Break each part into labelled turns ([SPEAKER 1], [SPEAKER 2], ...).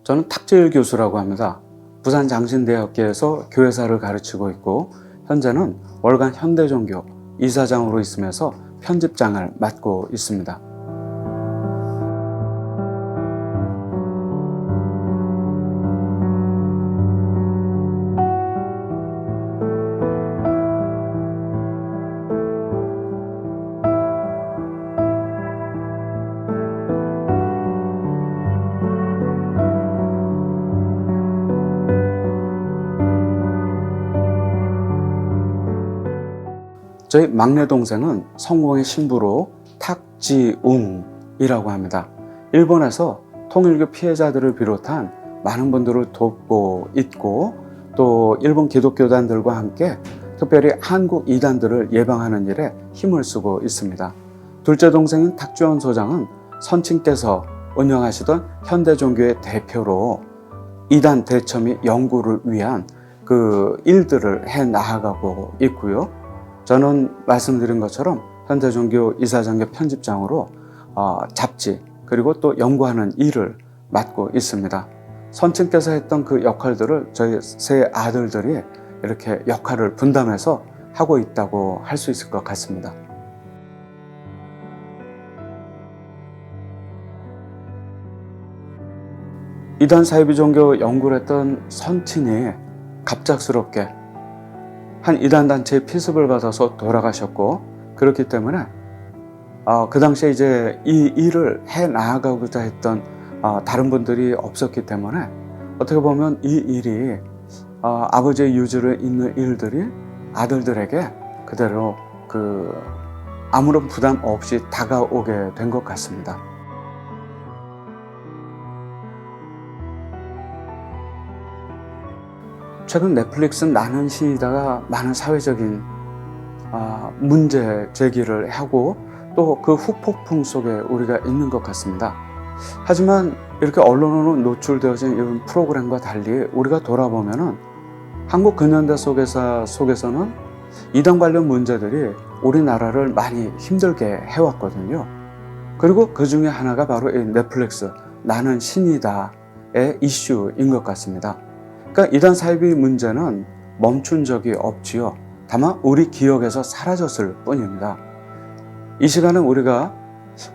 [SPEAKER 1] 저는 탁재일 교수라고 합니다. 부산 장신대학교에서 교회사를 가르치고 있고 현재는 월간 현대종교 이사장으로 있으면서 편집장을 맡고 있습니다. 저희 막내 동생은 성공의 신부로 탁지웅이라고 합니다. 일본에서 통일교 피해자들을 비롯한 많은 분들을 돕고 있고 또 일본 기독교단들과 함께 특별히 한국 이단들을 예방하는 일에 힘을 쓰고 있습니다. 둘째 동생인 탁주원 소장은 선친께서 운영하시던 현대종교의 대표로 이단 대처 및 연구를 위한 그 일들을 해 나아가고 있고요. 저는 말씀드린 것처럼 현대종교 이사장교 편집장으로 잡지 그리고 또 연구하는 일을 맡고 있습니다. 선친께서 했던 그 역할들을 저희 세 아들들이 이렇게 역할을 분담해서 하고 있다고 할 수 있을 것 같습니다. 이단 사이비 종교 연구를 했던 선친이 갑작스럽게 한 이단 단체의 피습을 받아서 돌아가셨고 그렇기 때문에 그 당시에 이제 이 일을 해 나아가고자 했던 다른 분들이 없었기 때문에 어떻게 보면 이 일이 아버지의 유지를 잇는 일들이 아들들에게 그대로 아무런 부담 없이 다가오게 된 것 같습니다. 최근 넷플릭스 나는 시이다가 많은 사회적인 문제 제기를 하고 또 그 후폭풍 속에 우리가 있는 것 같습니다. 하지만 이렇게 언론으로 노출되어진 이런 프로그램과 달리 우리가 돌아보면은 한국 근현대 속에서는 이단 관련 문제들이 우리나라를 많이 힘들게 해왔거든요. 그리고 그 중에 하나가 바로 이 넷플릭스 나는 신이다의 이슈인 것 같습니다. 그러니까 이단 사이비 문제는 멈춘 적이 없지요. 다만 우리 기억에서 사라졌을 뿐입니다. 이 시간은 우리가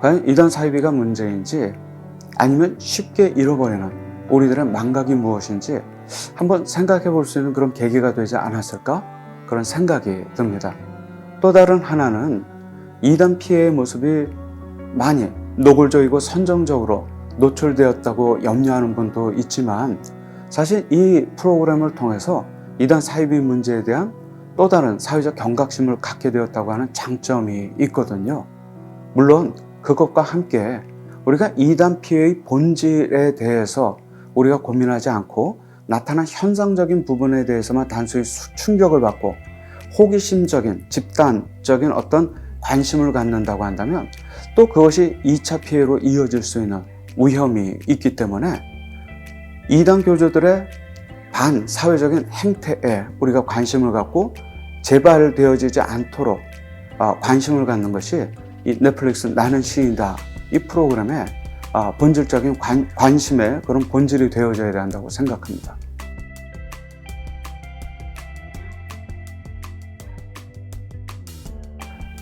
[SPEAKER 1] 과연 이단 사이비가 문제인지 아니면 쉽게 잃어버리는 우리들의 망각이 무엇인지 한번 생각해 볼 수 있는 그런 계기가 되지 않았을까? 그런 생각이 듭니다. 또 다른 하나는 이단 피해의 모습이 많이 노골적이고 선정적으로 노출되었다고 염려하는 분도 있지만 사실 이 프로그램을 통해서 이단 사이비 문제에 대한 또 다른 사회적 경각심을 갖게 되었다고 하는 장점이 있거든요. 물론 그것과 함께 우리가 이단 피해의 본질에 대해서 우리가 고민하지 않고 나타난 현상적인 부분에 대해서만 단순히 충격을 받고 호기심적인 집단적인 어떤 관심을 갖는다고 한다면 또 그것이 2차 피해로 이어질 수 있는 위험이 있기 때문에 이단 교주들의 반사회적인 행태에 우리가 관심을 갖고 재발되어지지 않도록 관심을 갖는 것이 이 넷플릭스 나는 시이다 이 프로그램의 본질적인 관심의 그런 본질이 되어져야 한다고 생각합니다.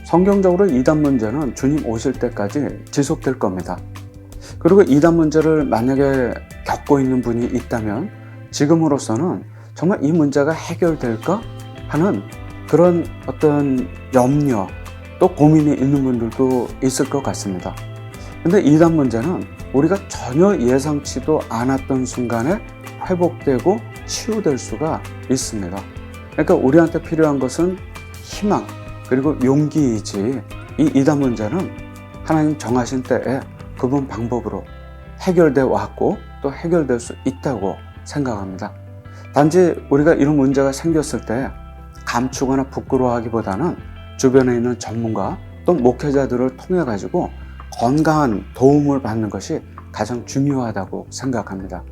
[SPEAKER 1] 성경적으로 이단 문제는 주님 오실 때까지 지속될 겁니다. 그리고 이단 문제를 만약에 겪고 있는 분이 있다면 지금으로서는 정말 이 문제가 해결될까 하는 그런 어떤 염려 또 고민이 있는 분들도 있을 것 같습니다. 근데 이단 문제는 우리가 전혀 예상치도 않았던 순간에 회복되고 치유될 수가 있습니다. 그러니까 우리한테 필요한 것은 희망 그리고 용기이지 이 이단 문제는 하나님 정하신 때에 그분 방법으로 해결되어 왔고 또 해결될 수 있다고 생각합니다. 단지 우리가 이런 문제가 생겼을 때 감추거나 부끄러워하기보다는 주변에 있는 전문가 또 목회자들을 통해 가지고 건강한 도움을 받는 것이 가장 중요하다고 생각합니다.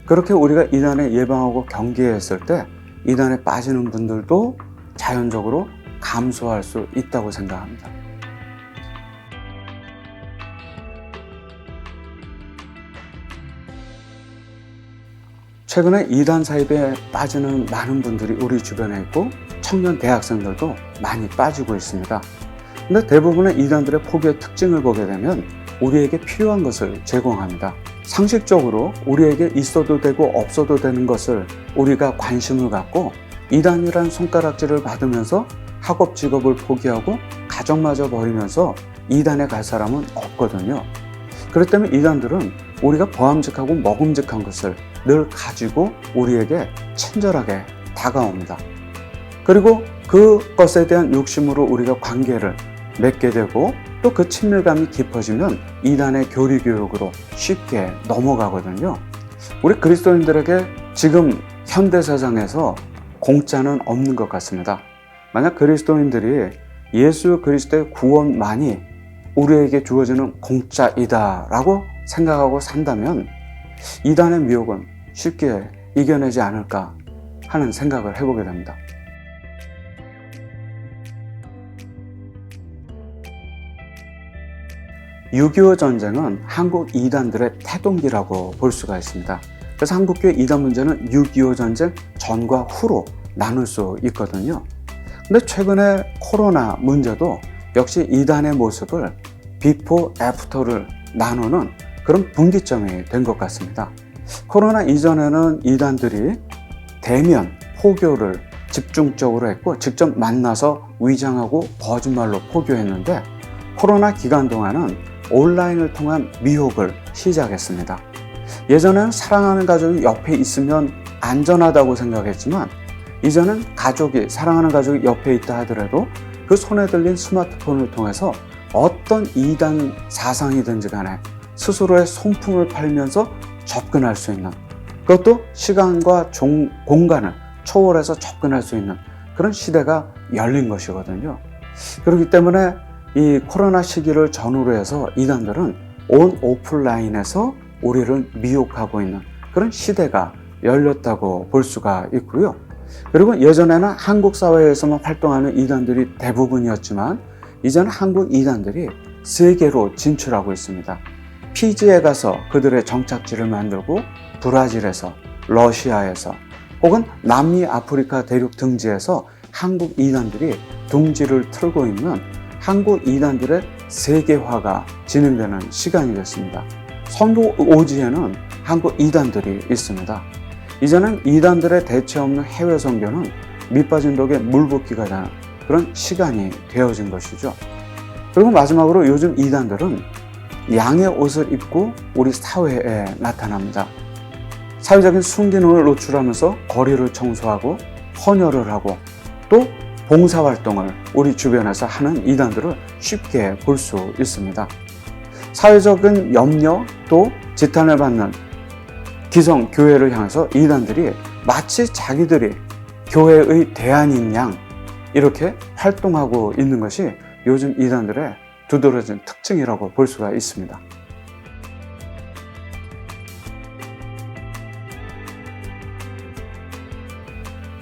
[SPEAKER 1] 그렇게 우리가 이단에 예방하고 경계했을 때 이단에 빠지는 분들도 자연적으로 감소할 수 있다고 생각합니다. 최근에 이단 사입에 빠지는 많은 분들이 우리 주변에 있고 청년 대학생들도 많이 빠지고 있습니다. 근데 대부분의 이단들의 포교의 특징을 보게 되면 우리에게 필요한 것을 제공합니다. 상식적으로 우리에게 있어도 되고 없어도 되는 것을 우리가 관심을 갖고 이단이란 손가락질을 받으면서 학업 직업을 포기하고 가정마저 버리면서 이단에 갈 사람은 없거든요. 그렇기 때문에 이단들은 우리가 보암직하고 먹음직한 것을 늘 가지고 우리에게 친절하게 다가옵니다. 그리고 그것에 대한 욕심으로 우리가 관계를 맺게 되고 또 그 친밀감이 깊어지면 이단의 교리교육으로 쉽게 넘어가거든요. 우리 그리스도인들에게 지금 현대세상에서 공짜는 없는 것 같습니다. 만약 그리스도인들이 예수 그리스도의 구원만이 우리에게 주어지는 공짜이다 라고 생각하고 산다면 이단의 미혹은 쉽게 이겨내지 않을까 하는 생각을 해보게 됩니다. 6.25 전쟁은 한국 이단들의 태동기라고 볼 수가 있습니다. 그래서 한국교회 이단 문제는 6.25 전쟁 전과 후로 나눌 수 있거든요. 근데 최근에 코로나 문제도 역시 이단의 모습을 비포 애프터를 나누는 그런 분기점이 된 것 같습니다. 코로나 이전에는 이단들이 대면 포교를 집중적으로 했고 직접 만나서 위장하고 거짓말로 포교했는데 코로나 기간 동안은 온라인을 통한 미혹을 시작했습니다. 예전에는 사랑하는 가족이 옆에 있으면 안전하다고 생각했지만 이제는 사랑하는 가족이 옆에 있다 하더라도 그 손에 들린 스마트폰을 통해서 어떤 이단 사상이든지 간에 스스로의 손품을 팔면서 접근할 수 있는, 그것도 시간과 공간을 초월해서 접근할 수 있는 그런 시대가 열린 것이거든요. 그렇기 때문에 이 코로나 시기를 전후로 해서 이단들은 온 오프라인에서 우리를 미혹하고 있는 그런 시대가 열렸다고 볼 수가 있고요. 그리고 예전에는 한국 사회에서만 활동하는 이단들이 대부분이었지만 이제는 한국 이단들이 세계로 진출하고 있습니다. 피지에 가서 그들의 정착지를 만들고 브라질에서, 러시아에서 혹은 남미 아프리카 대륙 등지에서 한국 이단들이 둥지를 틀고 있는 한국 이단들의 세계화가 진행되는 시간이 됐습니다. 선도 오지에는 한국 이단들이 있습니다. 이제는 이단들의 대체 없는 해외 선교는 밑빠진 독에 물 붓기가 되는 그런 시간이 되어진 것이죠. 그리고 마지막으로 요즘 이단들은 양의 옷을 입고 우리 사회에 나타납니다. 사회적인 순기능을 노출하면서 거리를 청소하고 헌혈을 하고 또 봉사활동을 우리 주변에서 하는 이단들을 쉽게 볼 수 있습니다. 사회적인 염려 또 지탄을 받는 기성 교회를 향해서 이단들이 마치 자기들이 교회의 대안인 양 이렇게 활동하고 있는 것이 요즘 이단들의 두드러진 특징이라고 볼 수가 있습니다.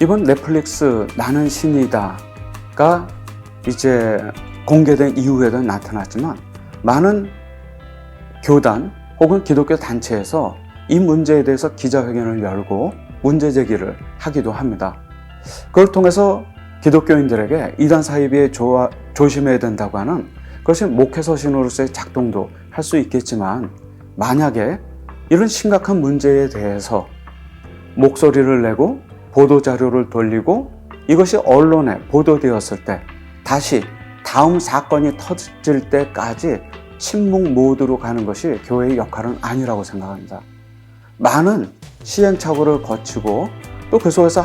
[SPEAKER 1] 이번 넷플릭스 나는 신이다가 이제 공개된 이후에도 나타났지만 많은 교단 혹은 기독교 단체에서 이 문제에 대해서 기자회견을 열고 문제 제기를 하기도 합니다. 그걸 통해서 기독교인들에게 이단 사이비에 조심해야 된다고 하는 그것이 목회서신으로서의 작동도 할 수 있겠지만 만약에 이런 심각한 문제에 대해서 목소리를 내고 보도자료를 돌리고 이것이 언론에 보도되었을 때 다시 다음 사건이 터질 때까지 침묵 모드로 가는 것이 교회의 역할은 아니라고 생각합니다. 많은 시행착오를 거치고 또 그 속에서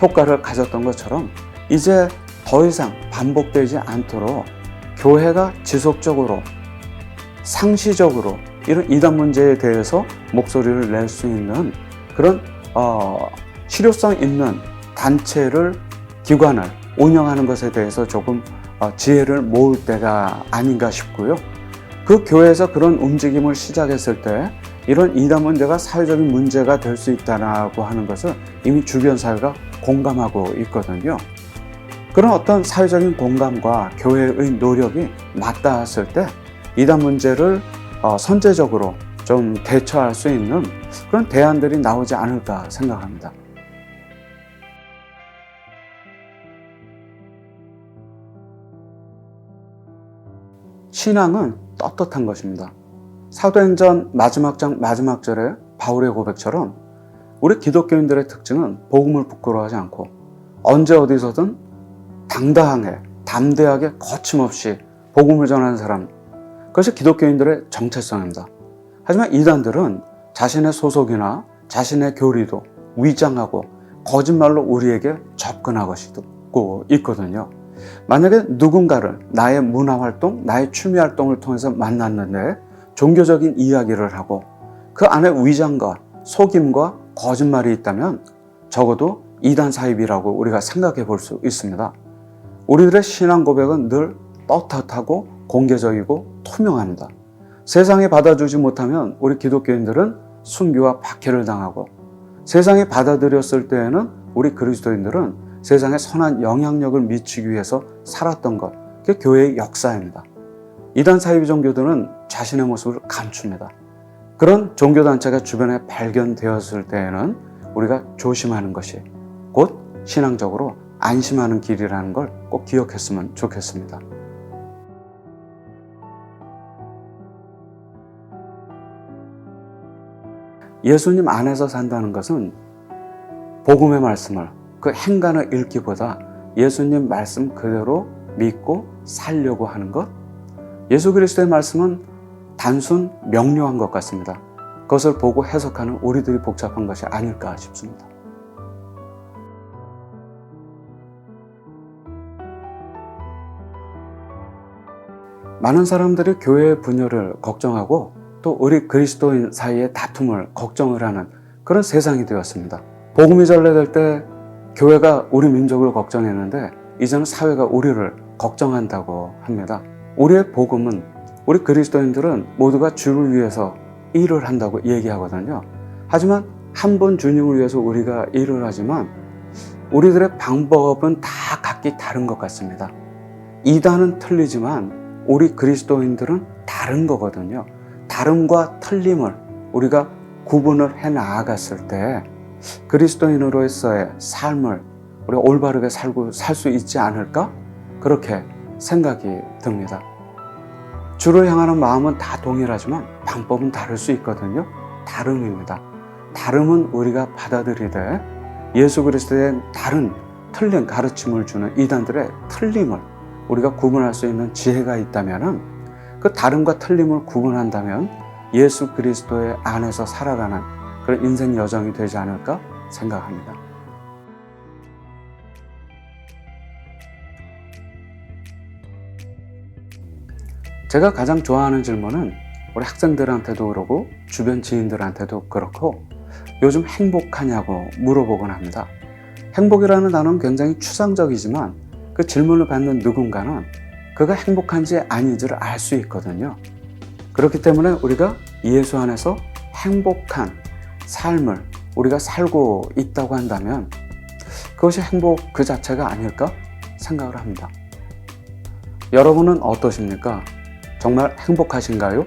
[SPEAKER 1] 효과를 가졌던 것처럼 이제 더 이상 반복되지 않도록 교회가 지속적으로 상시적으로 이런 이단 문제에 대해서 목소리를 낼 수 있는 그런 실효성 있는 기관을 운영하는 것에 대해서 조금 지혜를 모을 때가 아닌가 싶고요. 그 교회에서 그런 움직임을 시작했을 때 이런 이단 문제가 사회적인 문제가 될 수 있다고 하는 것을 이미 주변 사회가 공감하고 있거든요. 그런 어떤 사회적인 공감과 교회의 노력이 맞닿았을 때 이단 문제를 선제적으로 좀 대처할 수 있는 그런 대안들이 나오지 않을까 생각합니다. 신앙은 떳떳한 것입니다. 사도행전 마지막 장 마지막 절에 바울의 고백처럼 우리 기독교인들의 특징은 복음을 부끄러워하지 않고 언제 어디서든 당당하게 담대하게 거침없이 복음을 전하는 사람, 그것이 기독교인들의 정체성입니다. 하지만 이단들은 자신의 소속이나 자신의 교리도 위장하고 거짓말로 우리에게 접근하고 있거든요. 만약에 누군가를 나의 문화활동, 나의 취미활동을 통해서 만났는데 종교적인 이야기를 하고 그 안에 위장과 속임과 거짓말이 있다면 적어도 이단 사입이라고 우리가 생각해 볼 수 있습니다. 우리들의 신앙 고백은 늘 떳떳하고 공개적이고 투명합니다. 세상이 받아주지 못하면 우리 기독교인들은 순교와 박해를 당하고, 세상이 받아들였을 때에는 우리 그리스도인들은 세상에 선한 영향력을 미치기 위해서 살았던 것, 그게 교회의 역사입니다. 이단 사이비 종교들은 자신의 모습을 감춥니다. 그런 종교단체가 주변에 발견되었을 때에는 우리가 조심하는 것이 곧 신앙적으로 안심하는 길이라는 걸 꼭 기억했으면 좋겠습니다. 예수님 안에서 산다는 것은 복음의 말씀을, 그 행간을 읽기보다 예수님 말씀 그대로 믿고 살려고 하는 것, 예수 그리스도의 말씀은 단순 명료한 것 같습니다. 그것을 보고 해석하는 우리들이 복잡한 것이 아닐까 싶습니다. 많은 사람들이 교회의 분열을 걱정하고 또 우리 그리스도인 사이의 다툼을 걱정을 하는 그런 세상이 되었습니다. 복음이 전래될 때 교회가 우리 민족을 걱정했는데 이제는 사회가 우리를 걱정한다고 합니다. 우리의 복음은, 우리 그리스도인들은 모두가 주를 위해서 일을 한다고 얘기하거든요. 하지만 한 분 주님을 위해서 우리가 일을 하지만 우리들의 방법은 다 각기 다른 것 같습니다. 이단은 틀리지만 우리 그리스도인들은 다른 거거든요. 다름과 틀림을 우리가 구분을 해 나아갔을 때 그리스도인으로서의 삶을 우리가 올바르게 살 수 있지 않을까? 그렇게 생각이 듭니다. 주를 향하는 마음은 다 동일하지만 방법은 다를 수 있거든요. 다름입니다. 다름은 우리가 받아들이되 예수 그리스도의 다른 틀린 가르침을 주는 이단들의 틀림을 우리가 구분할 수 있는 지혜가 있다면, 그 다름과 틀림을 구분한다면 예수 그리스도의 안에서 살아가는 그런 인생 여정이 되지 않을까 생각합니다. 제가 가장 좋아하는 질문은 우리 학생들한테도 그러고 주변 지인들한테도 그렇고 요즘 행복하냐고 물어보곤 합니다. 행복이라는 단어는 굉장히 추상적이지만 그 질문을 받는 누군가는 그가 행복한지 아닌지를 알 수 있거든요. 그렇기 때문에 우리가 예수 안에서 행복한 삶을 우리가 살고 있다고 한다면 그것이 행복 그 자체가 아닐까 생각을 합니다. 여러분은 어떠십니까? 정말 행복하신가요?